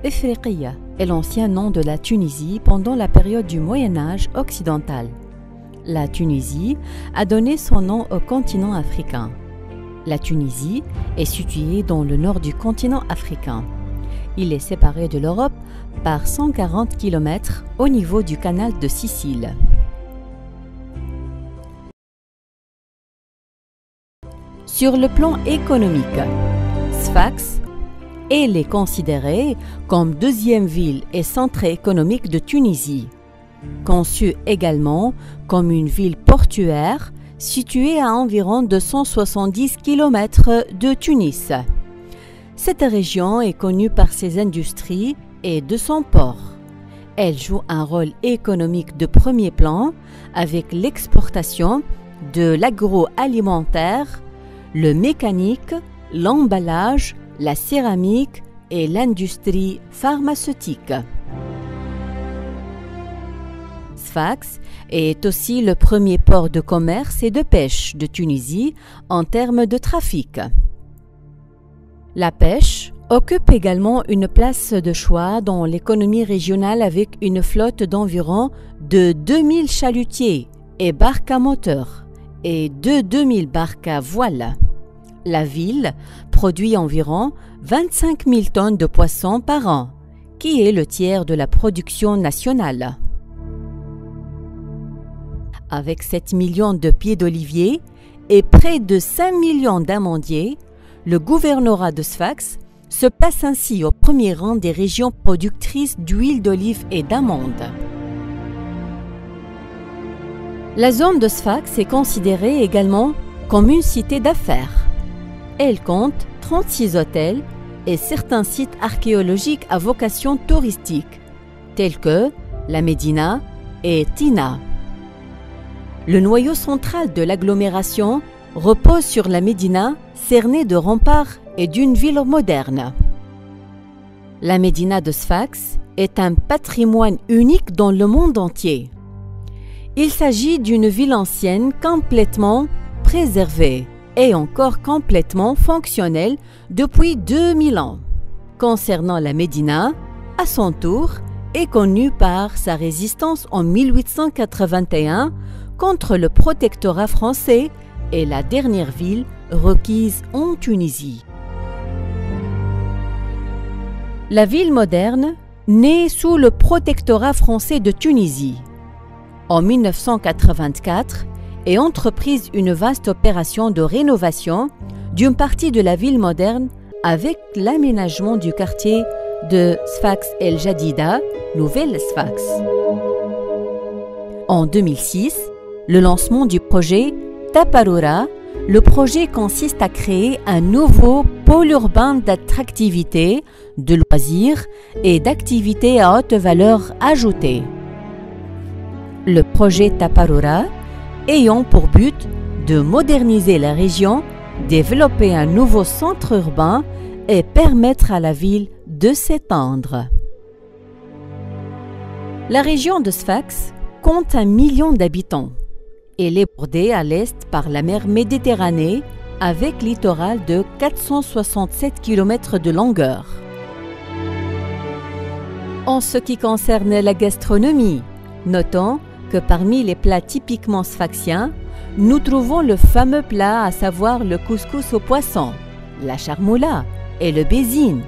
Ifriqiya est l'ancien nom de la Tunisie pendant la période du Moyen Âge occidental. La Tunisie a donné son nom au continent africain. La Tunisie est située dans le nord du continent africain. Il est séparé de l'Europe par 140 km au niveau du canal de Sicile. Sur le plan économique, Sfax est considérée comme deuxième ville et centre économique de Tunisie, conçue également comme une ville portuaire située à environ 270 km de Tunis. Cette région est connue par ses industries et de son port. Elle joue un rôle économique de premier plan avec l'exportation de l'agroalimentaire, le mécanique, l'emballage, la céramique et l'industrie pharmaceutique. Sfax est aussi le premier port de commerce et de pêche de Tunisie en termes de trafic. La pêche occupe également une place de choix dans l'économie régionale avec une flotte d'environ de 2000 chalutiers et barques à moteur et de 2000 barques à voile. La ville produit environ 25 000 tonnes de poissons par an, qui est le tiers de la production nationale. Avec 7 millions de pieds d'olivier et près de 5 millions d'amandiers, le gouvernorat de Sfax se place ainsi au premier rang des régions productrices d'huile d'olive et d'amandes. La zone de Sfax est considérée également comme une cité d'affaires. Elle compte 36 hôtels et certains sites archéologiques à vocation touristique, tels que la Médina et Tina. Le noyau central de l'agglomération repose sur la Médina, cernée de remparts et d'une ville moderne. La Médina de Sfax est un patrimoine unique dans le monde entier. Il s'agit d'une ville ancienne complètement préservée et encore complètement fonctionnelle depuis 2000 ans. Concernant la Médina, à son tour, est connue par sa résistance en 1881 contre le protectorat français et la dernière ville requise en Tunisie. La ville moderne naît sous le protectorat français de Tunisie. En 1984, et entreprise une vaste opération de rénovation d'une partie de la ville moderne avec l'aménagement du quartier de Sfax El Jadida, Nouvelle Sfax. En 2006, le lancement du projet Taparora, le projet consiste à créer un nouveau pôle urbain d'attractivité, de loisirs et d'activités à haute valeur ajoutée. Le projet Taparora ayant pour but de moderniser la région, développer un nouveau centre urbain et permettre à la ville de s'étendre. La région de Sfax compte 1 million d'habitants. Elle est bordée à l'est par la mer Méditerranée avec littoral de 467 km de longueur. En ce qui concerne la gastronomie, notons que parmi les plats typiquement sfaxiens, nous trouvons le fameux plat à savoir le couscous au poisson, la charmoula et le bézine.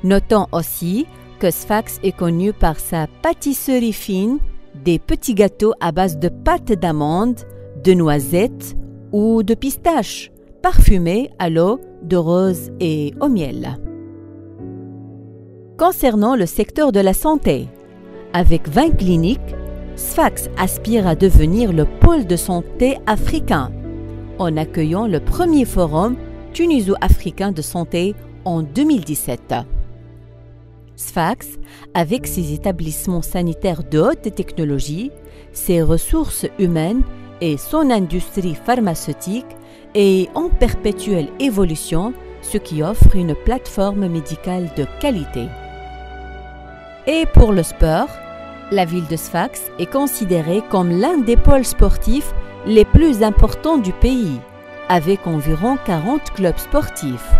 Notons aussi que Sfax est connu par sa pâtisserie fine, des petits gâteaux à base de pâte d'amande, de noisettes ou de pistaches, parfumés à l'eau de rose et au miel. Concernant le secteur de la santé, avec 20 cliniques, Sfax aspire à devenir le pôle de santé africain en accueillant le premier forum tuniso-africain de santé en 2017. Sfax, avec ses établissements sanitaires de haute technologie, ses ressources humaines et son industrie pharmaceutique, est en perpétuelle évolution, ce qui offre une plateforme médicale de qualité. Et pour le sport, la ville de Sfax est considérée comme l'un des pôles sportifs les plus importants du pays, avec environ 40 clubs sportifs.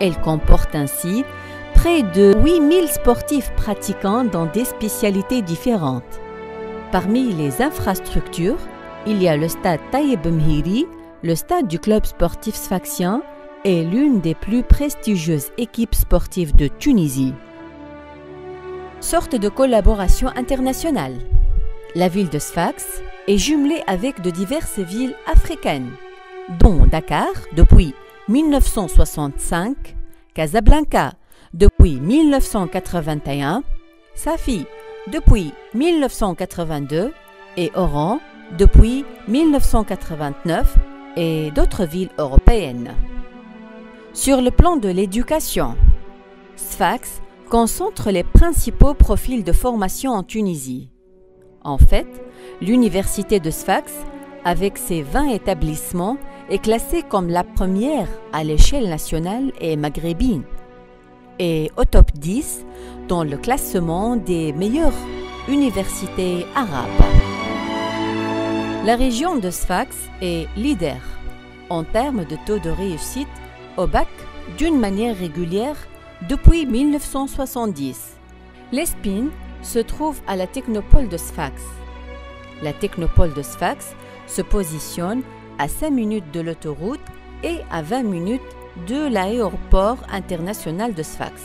Elle comporte ainsi près de 8000 sportifs pratiquants dans des spécialités différentes. Parmi les infrastructures, il y a le stade Taïeb Mhiri, le stade du club sportif sfaxien et l'une des plus prestigieuses équipes sportives de Tunisie. Sorte de collaboration internationale. La ville de Sfax est jumelée avec de diverses villes africaines, dont Dakar depuis 1965, Casablanca depuis 1981, Safi depuis 1982 et Oran depuis 1989 et d'autres villes européennes. Sur le plan de l'éducation, Sfax concentre les principaux profils de formation en Tunisie. En fait, l'université de Sfax, avec ses 20 établissements, est classée comme la première à l'échelle nationale et maghrébine, et au top 10 dans le classement des meilleures universités arabes. La région de Sfax est leader en termes de taux de réussite au bac d'une manière régulière depuis 1970. L'ESPIN se trouve à la technopole de Sfax. La technopole de Sfax se positionne à 5 minutes de l'autoroute et à 20 minutes de l'aéroport international de Sfax.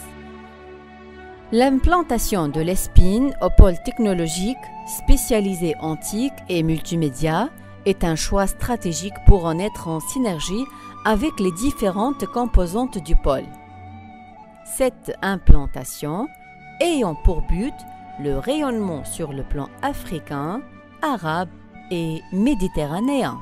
L'implantation de l'ESPIN au pôle technologique spécialisé en TIC et multimédia est un choix stratégique pour en être en synergie avec les différentes composantes du pôle. Cette implantation ayant pour but le rayonnement sur le plan africain, arabe et méditerranéen.